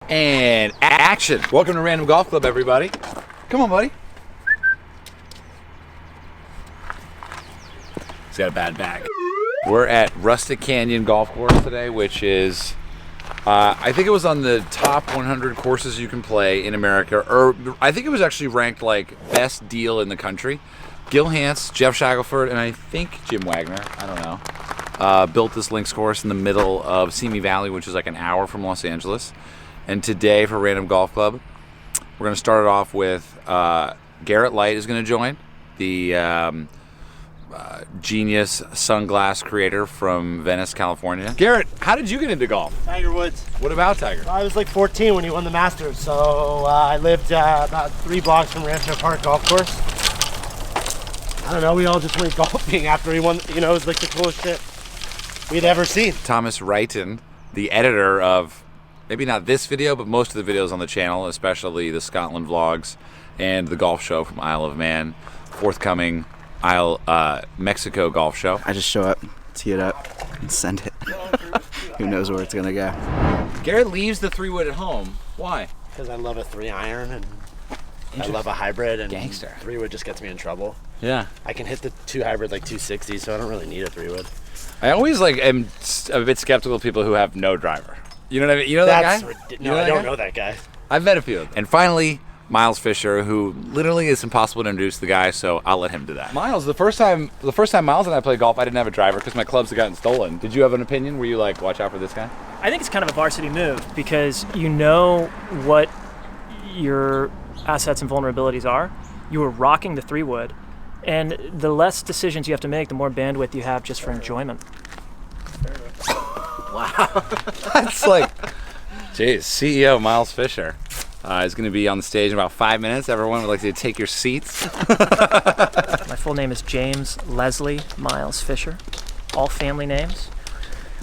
And action! Welcome to Random Golf Club, everybody. Come on, buddy. He's got a bad back. We're at Rustic Canyon Golf Course today, which is, I think it was on the top 100 courses you can play in America, or I think it was actually ranked like best deal in the country. Gil Hanse, Jeff Shackelford, and I think Jim Wagner, I don't know, built this links course in the middle of Simi Valley, which is like an hour from Los Angeles. And today for Random Golf Club, we're going to start it off with Garrett Leight is going to join, the genius sunglass creator from Venice, California. Garrett, how did you get into golf? Tiger Woods. What about Tiger? I was like 14 when he won the Masters, so I lived about 3 blocks from Rancho Park Golf Course. I don't know, we all just went golfing after he won. You know, it was like the coolest shit we'd ever seen. Thomas Reiten, the editor of maybe not this video, but most of the videos on the channel, especially the Scotland vlogs and the golf show from Isle of Man, forthcoming Mexico golf show. I just show up, tee it up, and send it. Who knows where it's gonna go. Garrett leaves the 3-wood at home. Why? Because I love a 3-iron and I love a hybrid, and Gangster. 3-wood just gets me in trouble. Yeah. I can hit the 2 hybrid like 260, so I don't really need a 3-wood. I always am a bit skeptical of people who have no driver. You know what I mean? You know that guy? No, I don't know that guy. I've met a few of them. And finally, Miles Fisher, who literally is impossible to introduce the guy, so I'll let him do that. Miles, the first time Miles and I played golf, I didn't have a driver because my clubs had gotten stolen. Did you have an opinion? Were you like, watch out for this guy? I think it's kind of a varsity move because you know what your assets and vulnerabilities are. You were rocking the 3-wood, and the less decisions you have to make, the more bandwidth you have just for enjoyment. Wow. That's like, geez, CEO Miles Fisher is going to be on the stage in about 5 minutes. Everyone would like to take your seats. My full name is James Leslie Miles Fisher, all family names.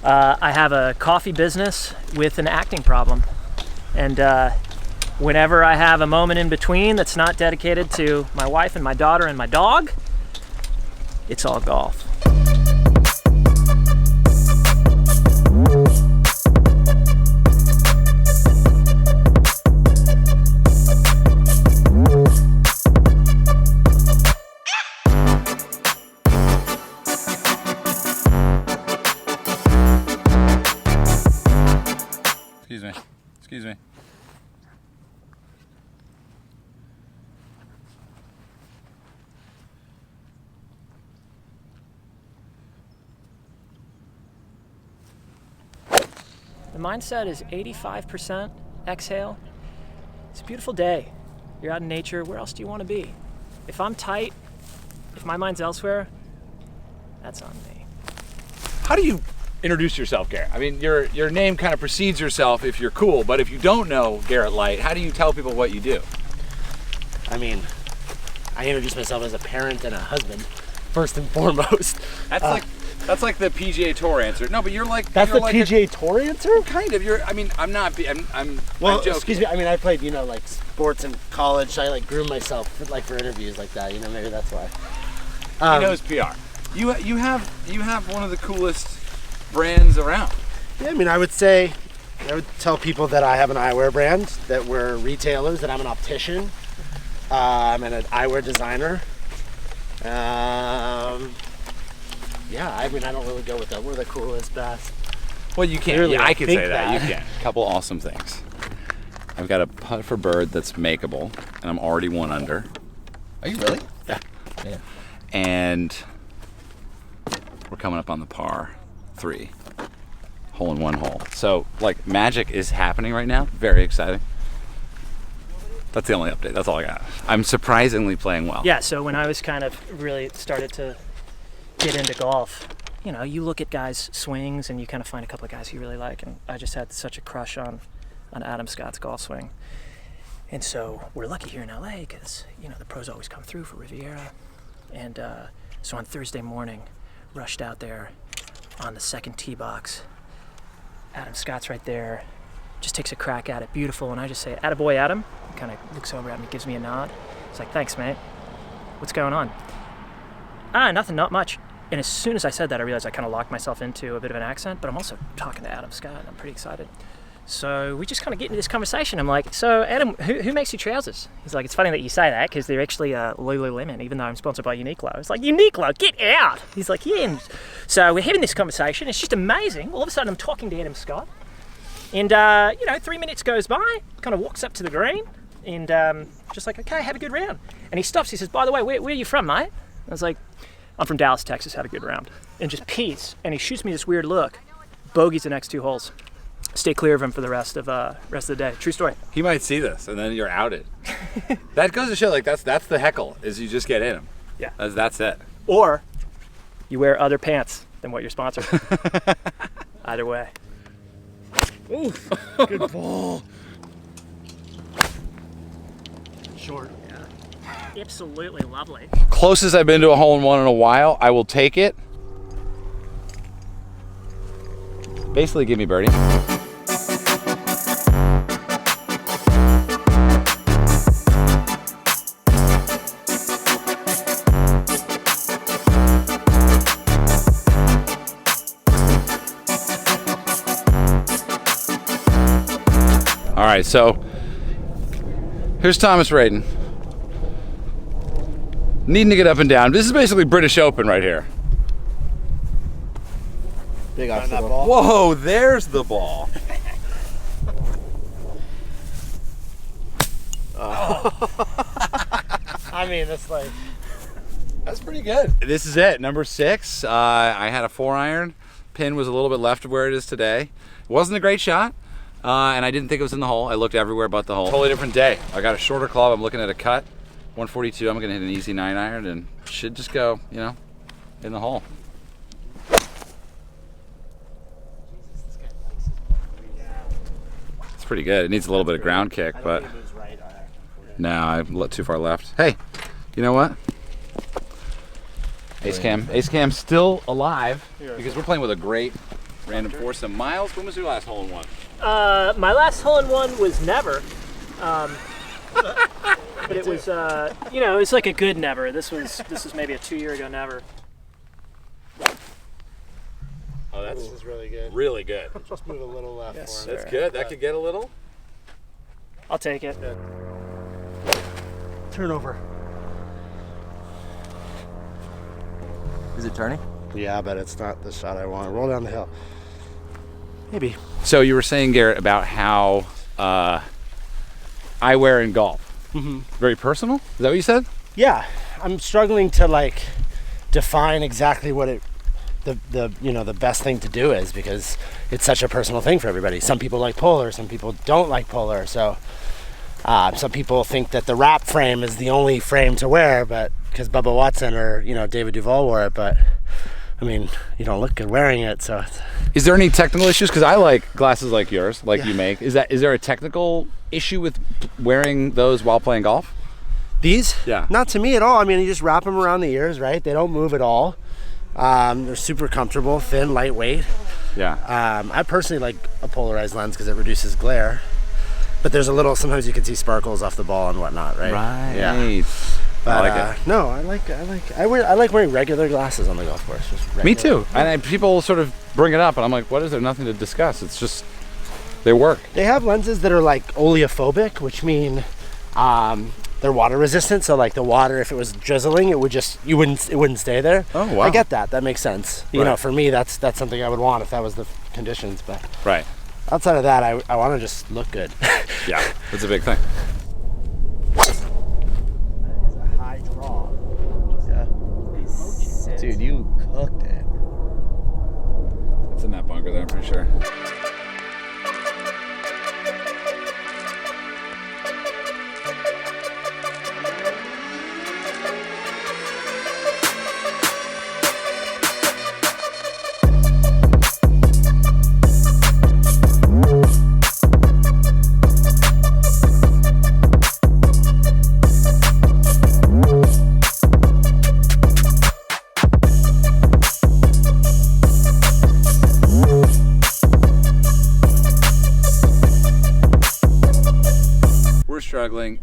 I have a coffee business with an acting problem, and whenever I have a moment in between that's not dedicated to my wife and my daughter and my dog, it's all golf. Excuse me. The mindset is 85% exhale. It's a beautiful day. You're out in nature. Where else do you want to be? If I'm tight, if my mind's elsewhere, that's on me. How do you introduce yourself, Garrett? I mean, your name kind of precedes yourself if you're cool, but if you don't know Garrett Leight, how do you tell people what you do? I mean, I introduce myself as a parent and a husband, first and foremost. That's like the PGA Tour answer. No, but you're like that's you're the like PGA Tour answer. Kind of. You're. I mean, I'm not. I'm. Well, I'm joking. excuse me. I mean, I played, you know, like sports in college. I like groomed myself for interviews like that. You know, maybe that's why. He knows PR. You have one of the coolest brands around. Yeah, I mean, I would tell people that I have an eyewear brand, that we're retailers, that I'm an optician, I'm an eyewear designer. Yeah, I mean, I don't really go with that. We're the coolest, best. Well, you can't. Clearly, Yeah, I can say that. You can. A couple awesome things. I've got a putt for bird that's makeable, and I'm already 1 under. Are you really? Yeah. Yeah. And we're coming up on the par 3, hole-in-one hole. So, like, magic is happening right now. Very exciting. That's the only update. That's all I got. I'm surprisingly playing well. Yeah, so when I was kind of really started to get into golf, you know, you look at guys' swings and you kind of find a couple of guys you really like, and I just had such a crush on Adam Scott's golf swing. And so we're lucky here in LA because, you know, the pros always come through for Riviera. And so on Thursday morning, rushed out there on the second tee box. Adam Scott's right there, just takes a crack at it, beautiful, and I just say, "Attaboy, Adam." He kind of looks over at me, gives me a nod. He's like, "Thanks, mate. What's going on?" Nothing, not much. And as soon as I said that, I realized I kind of locked myself into a bit of an accent, but I'm also talking to Adam Scott, and I'm pretty excited. So we just kind of get into this conversation. I'm like, so Adam, who makes your trousers? He's like, it's funny that you say that because they're actually Lululemon, even though I'm sponsored by Uniqlo. It's like, Uniqlo, get out! He's like, yeah. And so we're having this conversation. It's just amazing. All of a sudden I'm talking to Adam Scott. And, 3 minutes goes by, kind of walks up to the green and just like, okay, have a good round. And he stops, he says, by the way, where are you from, mate? I was like, I'm from Dallas, Texas, have a good round. And just peace. And he shoots me this weird look. Bogey's the next 2 holes. Stay clear of him for the rest of the day. True story. He might see this, and then you're outed. That goes to show, like, that's the heckle, is you just get in him. Yeah. That's it. Or you wear other pants than what you're sponsored. Either way. Ooh, good ball. Short. Yeah. Absolutely lovely. Closest I've been to a hole-in-one in a while. I will take it. Basically, give me birdie. All right, so here's Thomas Reiten. Needing to get up and down. This is basically British Open right here. Big That obstacle. ball. Whoa, there's the ball. I mean, it's like, That's pretty good. This is it, number 6. I had a 4-iron. Pin was a little bit left of where it is today. It wasn't a great shot, and I didn't think it was in the hole. I looked everywhere but the hole. Totally different day. I got a shorter club. I'm looking at a cut. 142. I'm gonna hit an easy 9-iron and should just go, in the hole. It's pretty good. It needs a little bit of ground kick, but no, I'm too far left. Hey, you know what? Ace Cam's still alive because we're playing with a great random foursome. Miles, when was your last hole-in-one? My last hole-in-one was never. But it was, it's like a good never. This was maybe a 2-year ago never. Oh, this is really good. really good. Just move a little left Yes, for him. That's good. That could get a little. I'll take it. Turnover. Is it turning? Yeah, but it's not the shot I want. Roll down the hill. Maybe. So you were saying, Garrett, about how eyewear in golf. Mm-hmm. Very personal? Is that what you said? Yeah, I'm struggling to define exactly what the best thing to do is, because it's such a personal thing for everybody. Some people like polar, some people don't like polar. So some people think that the wrap frame is the only frame to wear, but because Bubba Watson or David Duval wore it, but I mean, you don't look good wearing it. So Is there any technical issues? Because I like glasses like yours, like Yeah. you make. Is there a technical issue with wearing those while playing golf? these, Yeah. not to me at all. I mean, you just wrap them around the ears, right? They don't move at all. They're super comfortable, thin, lightweight. Yeah. I personally like a polarized lens because it reduces glare. But there's a little, sometimes you can see sparkles off the ball and whatnot, right? Yeah. But, I like it. No, I like wearing regular glasses on the golf course. Just Me regular. too. And people sort of bring it up, and I'm like, what is there? Nothing to discuss. It's just, they work. They have lenses that are like oleophobic, which mean they're water resistant. So like the water, if it was drizzling, it wouldn't stay there. Oh, wow. I get that. That makes sense. You know, Right. for me, that's something I would want if that was the conditions. But Right. outside of that, I want to just look good. Yeah. That's a big thing. High draw. Yeah. Dude, you cooked it. It's in that bunker there, I'm pretty sure. We're struggling.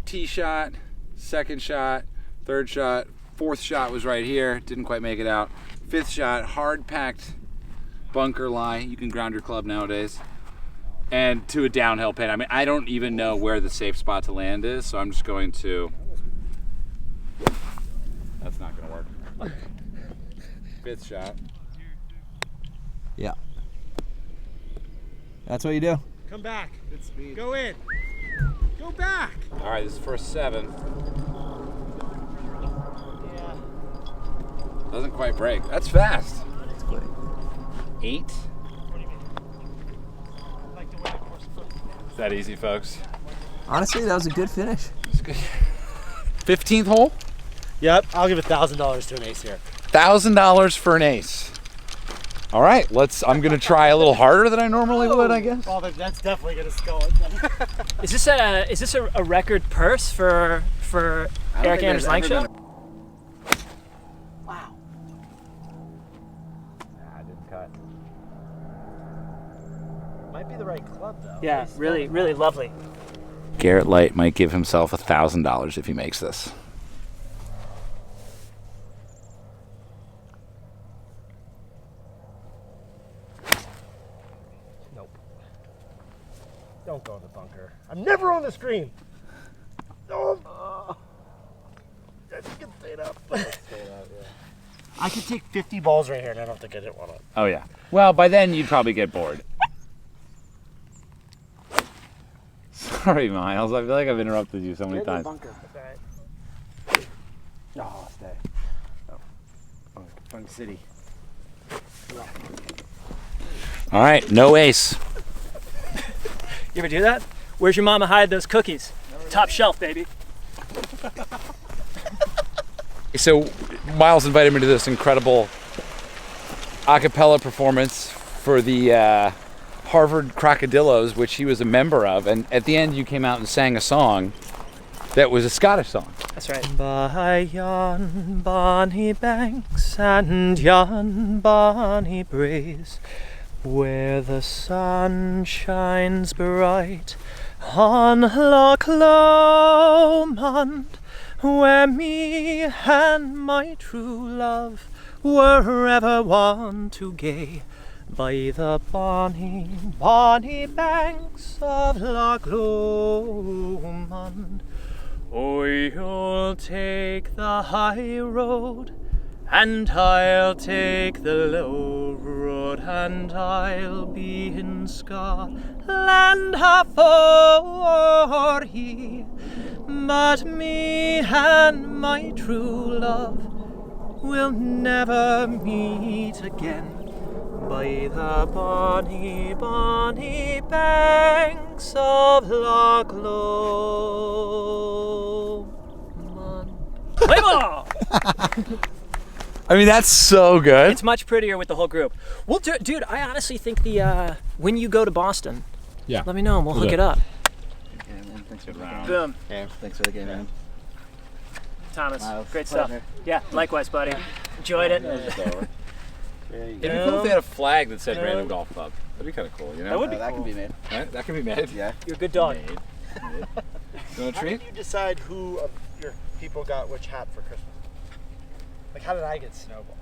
Tee shot, second shot, third shot, fourth shot was right here. Didn't quite make it out. Fifth shot, hard packed bunker lie. You can ground your club nowadays. and to a downhill pin. I mean, I don't even know where the safe spot to land is, so I'm just going to. That's not going to work. 5th shot. Yeah. That's what you do. Come back. Good speed. Go in. Go back. All right, this is first 7. Yeah. Doesn't quite break. That's fast. That's quick. 8. What do you mean? I'd like to win a course foot. Is that easy, folks? Honestly, that was a good finish. It's good. 15th hole. Yep, I'll give $1,000 to an ace here. $1,000 for an ace. All right, I'm gonna try a little harder than I normally would, I guess. Well, that's definitely gonna skull it. Is this a record purse for Erik Anders Lang show? Wow. Nah, didn't cut. Might be the right club though. Yeah, really, really lovely. Garrett Leight might give himself $1,000 if he makes this. Nope. Don't go in the bunker. I'm never on the screen. Oh. You can stay it up. I could take 50 balls right here and I don't have to get it one up. Oh yeah. Well, by then you'd probably get bored. Sorry, Miles. I feel like I've interrupted you so many times. Bunker. Oh, stay. Oh, Fun City. All right, no ace. You ever do that? Where's your mama hide those cookies? Top shelf, baby. So Miles invited me to this incredible a cappella performance for the Harvard Crocodillos, which he was a member of, and at the end you came out and sang a song that was a Scottish song. That's right. By yon bonny banks and yon bonny braes, where the sun shines bright on Loch Lomond, where me and my true love were ever wont to gay, by the bonny, bonny banks of Loch Lomond. Oh, you'll take the high road, and I'll take the low road, and I'll be in Scotland afore ye. But me and my true love will never meet again, by the bonny, bonny banks of Loch Lomond. Play ball! I mean, that's so good. It's much prettier with the whole group. Well, dude, I honestly think when you go to Boston, Yeah. let me know and we'll hook it up. Yeah, man. Thanks for the game. Boom. Yeah, thanks for the game, man. Thomas, Miles, great stuff. pleasure. Yeah, likewise, buddy. Enjoyed it. There you It'd go. be cool if they had a flag that said Yeah. Random Golf Club. That'd be kind of cool, you know? That would be That cool. can be made. Right? That could be made. Yeah. You're a good dog. You want a How treat? did you decide who of your people got which hat for Christmas? Like, how did I get Snowball?